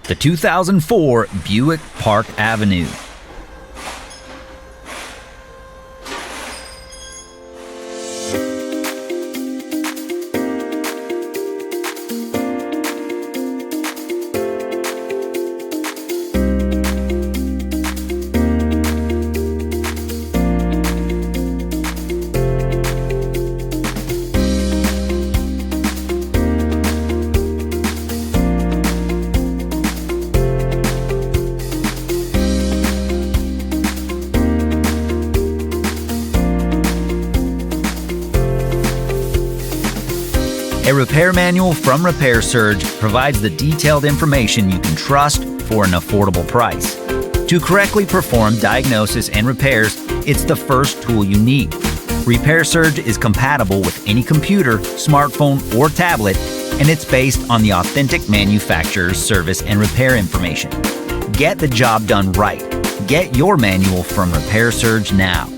the 2004 Buick Park Avenue. A repair manual from Repair Surge provides the detailed information you can trust for an affordable price. To correctly perform diagnosis and repairs, it's the first tool you need. Repair Surge is compatible with any computer, smartphone, or tablet, and it's based on the authentic manufacturer's service and repair information. Get the job done right. Get your manual from Repair Surge now.